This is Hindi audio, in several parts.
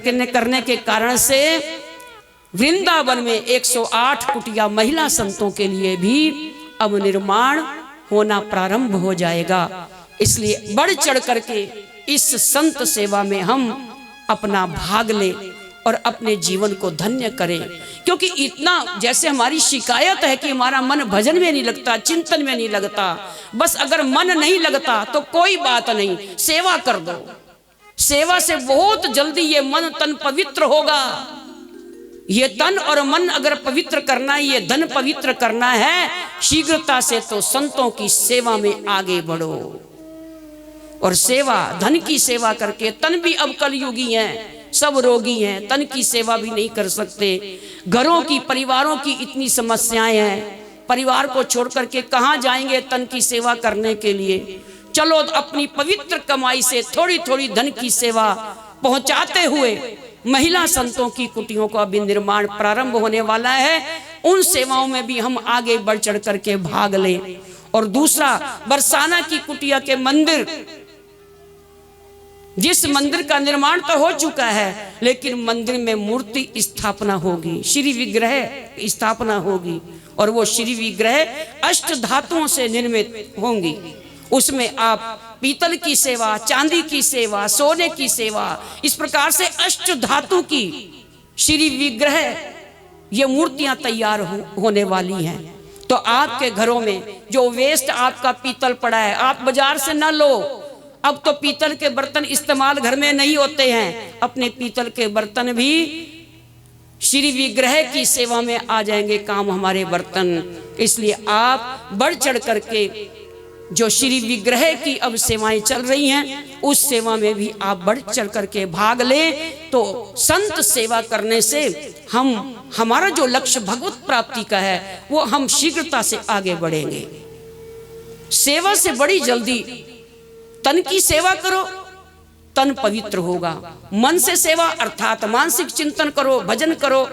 करने के कारण से वृंदावन में 108 कुटिया महिला संतों के लिए भी अब निर्माण होना प्रारंभ हो जाएगा। इसलिए बढ़ चढ़ करके इस संत सेवा में हम अपना भाग लें और अपने जीवन को धन्य करें। क्योंकि इतना, जैसे हमारी शिकायत है कि हमारा मन भजन में नहीं लगता, चिंतन में नहीं लगता, बस अगर मन नहीं लगता तो कोई बात नहीं, सेवा कर दो। सेवा से बहुत जल्दी ये मन तन पवित्र होगा। ये तन और मन अगर पवित्र करना है, ये धन पवित्र करना है, शीघ्रता से तो संतों की सेवा में आगे बढ़ो। और सेवा, धन की सेवा करके, तन भी अब कलयुगी हैं, सब रोगी हैं, तन की सेवा भी नहीं कर सकते। घरों की, परिवारों की इतनी समस्याएं हैं, परिवार को छोड़ करके कहाँ जाएंगे तन की सेवा करने के लिए। चलो अपनी पवित्र कमाई से थोड़ी थोड़ी धन की सेवा पहुंचाते हुए महिला संतों की कुटियों का भी निर्माण प्रारंभ होने वाला है। उन सेवाओं में भी हम आगे बढ़ चढ़ करके भाग लें। और दूसरा, बरसाना की कुटिया के मंदिर, जिस मंदिर का निर्माण तो हो चुका है, लेकिन मंदिर में मूर्ति स्थापना होगी, श्री विग्रह स्थापना होगी, और वो श्री विग्रह अष्ट धातुओं से निर्मित होंगी। उसमें आप पीतल की सेवा, चांदी की सेवा, सोने की सेवा, इस प्रकार से अष्ट धातु की श्री विग्रह ये मूर्तियां तैयार होने वाली हैं। तो आपके घरों में जो वेस्ट आपका पीतल पड़ा है, आप बाजार से ना लो। अब तो पीतल के बर्तन इस्तेमाल घर में नहीं होते हैं, अपने पीतल के बर्तन भी श्री विग्रह की सेवा में आ जाएंगे काम हमारे बर्तन। इसलिए आप बढ़ चढ़ करके जो श्री विग्रह की अब सेवाएं चल रही हैं, उस सेवा में भी आप बढ़ चढ़ करके भाग लें। तो संत सेवा करने से हमारा जो लक्ष्य भगवत प्राप्ति का है, वो हम शीघ्रता से आगे बढ़ेंगे। सेवा से बड़ी जल्दी तन की सेवा करो, तन पवित्र होगा। मन से सेवा अर्थात मानसिक चिंतन करो, भजन करो,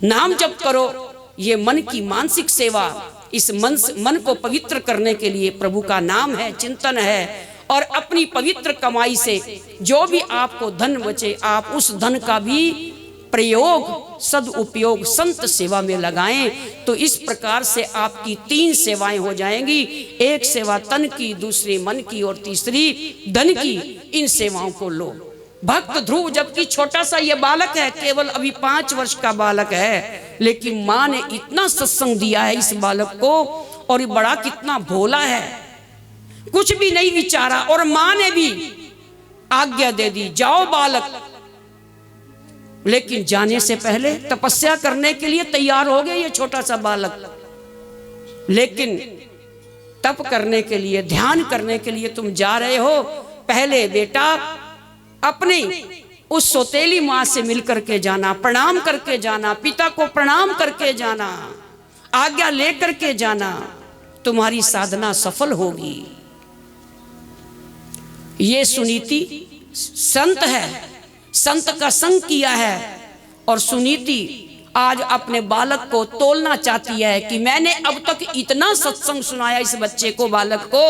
नाम जप करो, ये मन की मानसिक सेवा। इस मन को पवित्र करने के लिए प्रभु का नाम है, चिंतन है। और अपनी पवित्र कमाई से जो भी आपको धन बचे, आप उस धन का भी प्रयोग, सदुपयोग संत सेवा में लगाएं। तो इस प्रकार से आपकी 3 सेवाएं हो जाएंगी। एक सेवा तन की, दूसरी मन की, और तीसरी धन की। इन सेवाओं को लो। भक्त ध्रुव जबकि छोटा सा ये बालक है, केवल अभी 5 वर्ष का बालक है, लेकिन माँ ने इतना सत्संग दिया है इस बालक को, और ये बड़ा कितना भोला है, कुछ भी नहीं विचारा। और माँ ने भी आज्ञा दे दी, जाओ बालक। लेकिन जाने से पहले तपस्या करने के लिए तैयार हो गया ये छोटा सा बालक। लेकिन तप करने के लिए, ध्यान करने के लिए तुम जा रहे हो, पहले बेटा अपनी उस सौतेली माँ से मिलकर के जाना, प्रणाम करके जाना, पिता को प्रणाम करके जाना, आज्ञा लेकर के जाना, तुम्हारी साधना सफल होगी। ये सुनीति संत है, संत का संग किया है। और सुनीति आज अपने बालक को तोलना चाहती है कि मैंने अब तक इतना सत्संग सुनाया इस बच्चे को, बालक को,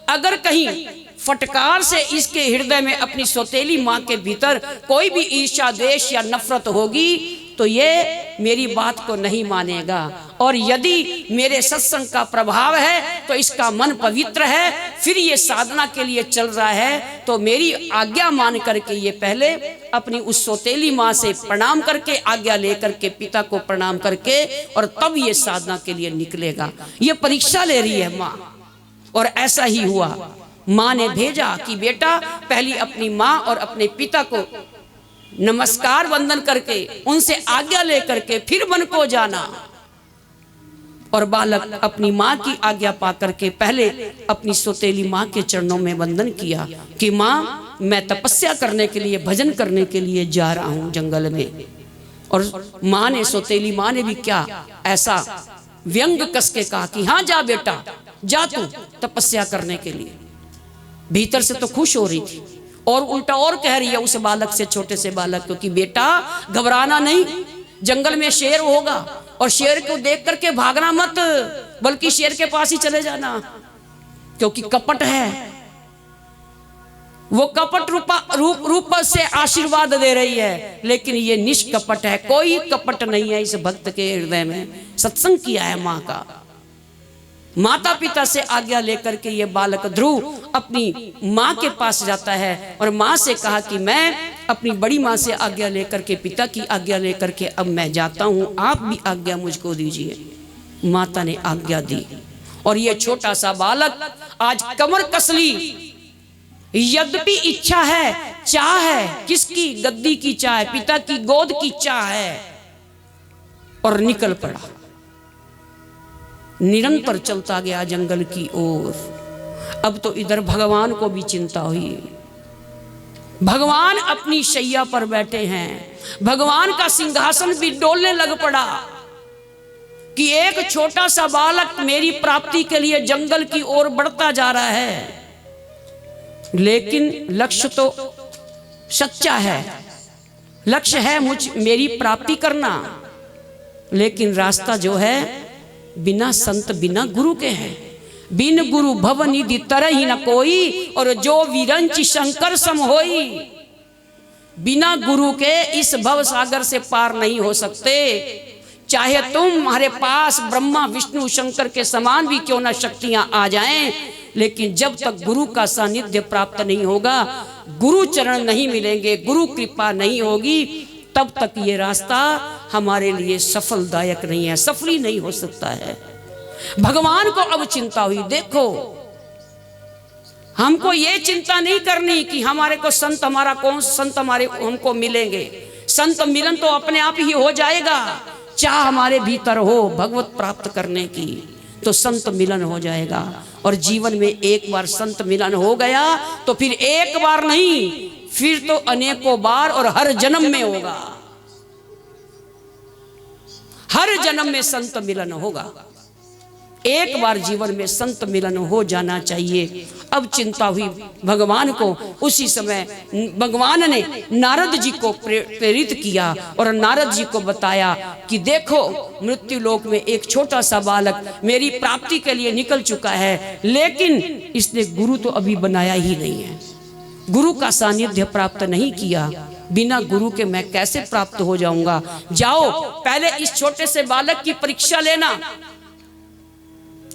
अगर कहीं फटकार से इसके हृदय में अपनी सौतेली माँ के भीतर कोई भी ईर्ष्या, द्वेष या नफरत होगी, तो ये मेरी बात को नहीं मानेगा। और यदि मेरे सत्संग का प्रभाव है तो इसका मन पवित्र है, फिर ये साधना के लिए चल रहा है, तो मेरी आज्ञा मान करके ये पहले अपनी उस सौतेली माँ से प्रणाम करके, आज्ञा लेकर के, पिता को प्रणाम करके, और तब ये साधना के लिए निकलेगा। ये परीक्षा ले रही है माँ। और ऐसा ही हुआ। माँ ने भेजा कि बेटा पहले अपनी माँ और अपने पिता को नमस्कार वंदन करके, उनसे आज्ञा लेकर के फिर वन को जाना। और बालक अपनी माँ की आज्ञा पा करके पहले अपनी सौतेली माँ के चरणों में वंदन किया कि माँ, मैं तपस्या करने के लिए, भजन करने के लिए जा रहा हूँ जंगल में। और माँ ने, सौतेली माँ ने भी क्या ऐसा व्यंग कस के कहा कि हाँ जा बेटा, जा तू तपस्या करने के लिए। भीतर से तो खुश हो रही थी, और उल्टा और कह रही है उस बालक से, छोटे से बालक को, कि बेटा घबराना नहीं, जंगल में शेर होगा, और शेर को देख करके भागना मत, बल्कि शेर के पास ही चले जाना, क्योंकि कपट है। वो कपट रूप से आशीर्वाद दे रही है, लेकिन ये निष्कपट है, कोई कपट नहीं है इस भक्त के हृदय में। सत्संग किया है माँ का, माता पिता से आज्ञा लेकर के ये बालक ध्रुव अपनी माँ के पास जाता है और माँ से कहा कि मैं अपनी बड़ी माँ से आज्ञा लेकर के, पिता की आज्ञा लेकर के अब मैं जाता हूँ, आप भी आज्ञा मुझको दीजिए। माता ने आज्ञा दी और ये छोटा सा बालक आज कमर कसली, यद्यपि इच्छा है, चाह है, किसकी? गद्दी की चाह है, पिता की गोद की चाह है, और निकल पड़ा। निरंतर चलता गया जंगल की ओर। अब तो इधर भगवान को भी चिंता हुई। भगवान अपनी शैया पर बैठे हैं, भगवान का सिंहासन भी डोलने लग पड़ा कि एक छोटा सा बालक मेरी प्राप्ति के लिए जंगल की ओर बढ़ता जा रहा है, लेकिन लक्ष्य तो सच्चा है, लक्ष्य है मेरी प्राप्ति करना, लेकिन रास्ता जो है बिना संत बिना गुरु के है। बिन गुरु भव निधि तरह ही न कोई, और जो विरंच शंकर सम होई। बिना गुरु के इस भव सागर से पार नहीं हो सकते। चाहे तुम्हारे पास ब्रह्मा विष्णु शंकर के समान भी क्यों ना शक्तियां आ जाएं, लेकिन जब तक गुरु का सानिध्य प्राप्त नहीं होगा, गुरु चरण नहीं मिलेंगे, गुरु कृपा नहीं होगी, तब तक ये रास्ता हमारे लिए सफलदायक नहीं है, सफली नहीं हो सकता है। भगवान को अब चिंता हुई। देखो, हमको ये चिंता नहीं करनी कि हमारे को संत, हमारा कौन संत हमारे हमको मिलेंगे। संत मिलन तो अपने आप ही हो जाएगा। चाह हमारे भीतर हो भगवत प्राप्त करने की, तो संत मिलन हो जाएगा। और जीवन में एक बार संत मिलन हो गया तो फिर एक बार नहीं, फिर तो अनेकों बार और हर जन्म में होगा। हर जन्म में संत मिलन होगा। एक बार जीवन में संत मिलन हो जाना चाहिए। अब चिंता हुई भगवान को। उसी समय भगवान ने नारद जी को प्रेरित किया और नारद जी को बताया कि देखो, मृत्यु लोक में एक छोटा सा बालक मेरी प्राप्ति के लिए निकल चुका है, लेकिन इसने गुरु तो अभी बनाया ही नहीं है, गुरु का सानिध्य प्राप्त नहीं किया। बिना गुरु के मैं कैसे प्राप्त हो जाऊंगा? जाओ, पहले इस छोटे से बालक की परीक्षा लेना,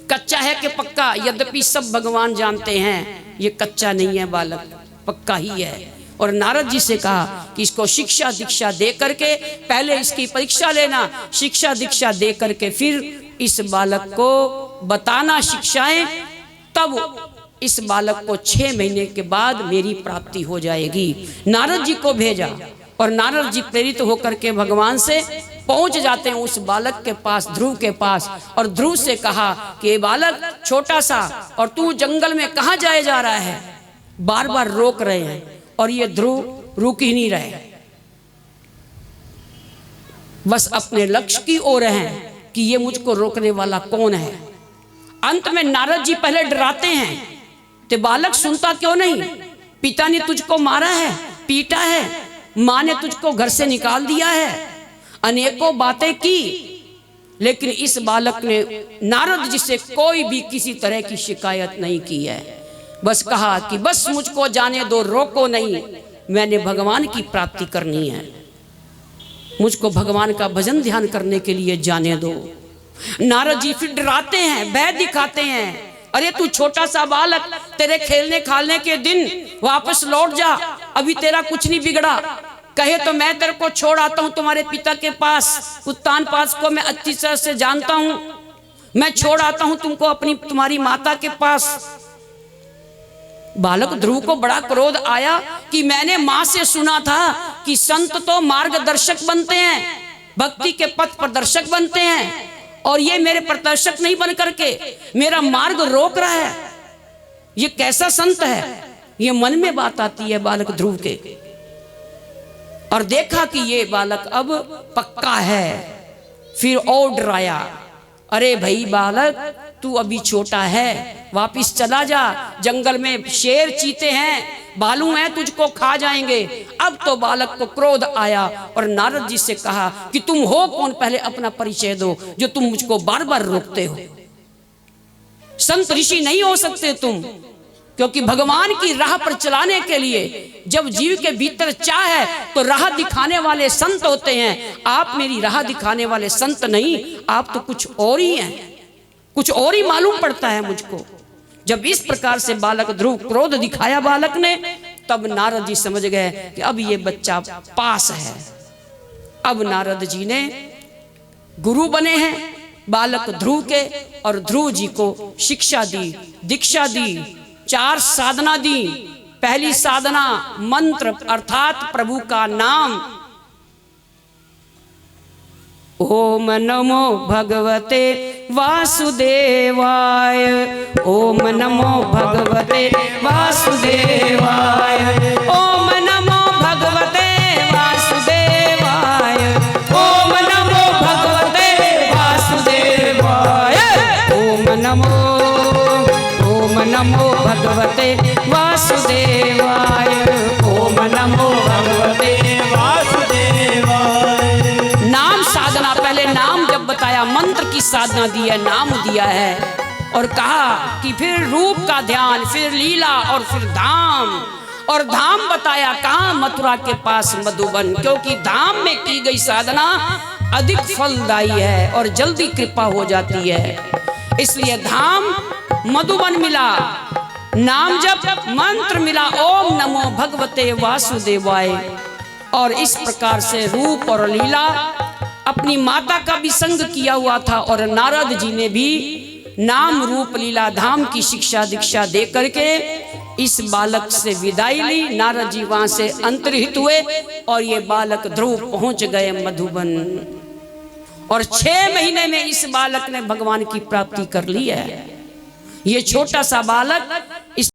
कच्चा है कि पक्का। यद्यपि सब भगवान जानते हैं ये कच्चा नहीं है, बालक पक्का ही है। और नारद जी से कहा कि इसको शिक्षा दीक्षा दे करके पहले इसकी परीक्षा लेना, शिक्षा दीक्षा दे करके फिर इस बालक को बताना शिक्षाएं, तब इस बालक को 6 महीने के बाद मेरी प्राप्ति हो जाएगी। नारद जी को भेजा और नारद जी प्रेरित होकर के भगवान से पहुंच जाते हैं उस बालक के पास, ध्रुव के पास, और ध्रुव से कहा कि ये बालक छोटा सा, और तू जंगल में कहाँ जाए जा रहा है? बार बार रोक रहे हैं और ये ध्रुव रुक ही नहीं रहे, बस अपने लक्ष्य की ओर हैं कि ये मुझको रोकने वाला कौन है। अंत में नारद जी पहले डराते हैं, ते बालक सुनता क्यों नहीं? पिता ने तुझको मारा है, पीटा है, माँ ने तुझको घर से निकाल दिया है, अनेकों बातें की, लेकिन इस बालक ने नारद जी से कोई भी किसी तरह की शिकायत नहीं की है। बस कहा कि बस मुझको जाने दो, रोको नहीं, मैंने भगवान की प्राप्ति करनी है, मुझको भगवान का भजन ध्यान करने के लिए जाने दो। नारद जी फिर डराते हैं, भय दिखाते हैं, अरे तू छोटा सा बालक, तेरे खेलने खालने के दिन वापस लौट जा, अभी तेरा कुछ नहीं बिगड़ा। कहे तो मैं तेरे को छोड़ आता हूं तुम्हारे पिता के पास, उत्तान पास को मैं अच्छी तरह से जानता हूं, मैं छोड़ आता हूं तुमको अपनी तुम्हारी माता के पास। बालक ध्रुव को बड़ा क्रोध आया कि मैंने माँ से सुना था कि संत तो मार्गदर्शक बनते हैं, भक्ति के पथ प्रदर्शक बनते हैं, और ये मेरे प्रदर्शक नहीं बन करके मेरा मार्ग रोक रहा है, ये कैसा संत है? ये मन में बात आती है बालक ध्रुव के। और देखा कि ये बालक अब पक्का है, फिर और डराया, अरे भाई बालक तू अभी छोटा है, वापिस चला जा, जंगल में शेर चीते हैं, भालू हैं, तुझको खा जाएंगे। अब तो बालक को क्रोध आया और नारद जी से कहा कि तुम हो कौन, पहले अपना परिचय दो, जो तुम मुझको बार बार रोकते हो। संत ऋषि नहीं हो सकते तुम, क्योंकि भगवान की राह पर चलाने के लिए जब जीव के भीतर चाह है तो राह दिखाने वाले संत होते हैं। आप मेरी राह दिखाने वाले संत नहीं, आप तो कुछ और ही हैं, कुछ और ही मालूम पड़ता है मुझको। जब इस प्रकार से बालक ध्रुव क्रोध दिखाया बालक ने, तब नारद जी समझ गए कि अब ये बच्चा पास है। अब नारद जी ने गुरु बने हैं बालक ध्रुव के, और ध्रुव जी को शिक्षा दी, दीक्षा दी, 4 साधना दी। पहली साधना मंत्र अर्थात प्रभु का नाम। ओम नमो भगवते वासुदेवाय, ओम नमो भगवते वासुदेवाय, ओम नमो भगवते वासुदेवाय, ओम नमो भगवते वासुदेवाय, ओम नमो भगवते वासुदेवाय, ओम नमो भगवते वासुदेवाय। नाम साधना, पहले नाम जब बताया, मंत्र की साधना दी है, नाम दिया है, और कहा कि फिर रूप का ध्यान, फिर लीला, और फिर धाम। और धाम बताया कहाँ? मथुरा के पास मधुबन, क्योंकि धाम में की गई साधना अधिक फलदायी है और जल्दी कृपा हो जाती है, इसलिए धाम मधुबन मिला, नाम जप मंत्र मिला, ओम नमो भगवते वासुदेवाय। और इस प्रकार से रूप और लीला, अपनी माता का भी संग किया हुआ था, और नारद जी ने भी नाम रूप लीला धाम की शिक्षा दीक्षा दे करके इस बालक से विदाई ली। नारद जी वहां से अंतर्हित हुए और ये बालक ध्रुव पहुंच गए मधुबन, और 6 महीने में इस बालक ने भगवान की प्राप्ति कर ली है। ये छोटा सा बालक इस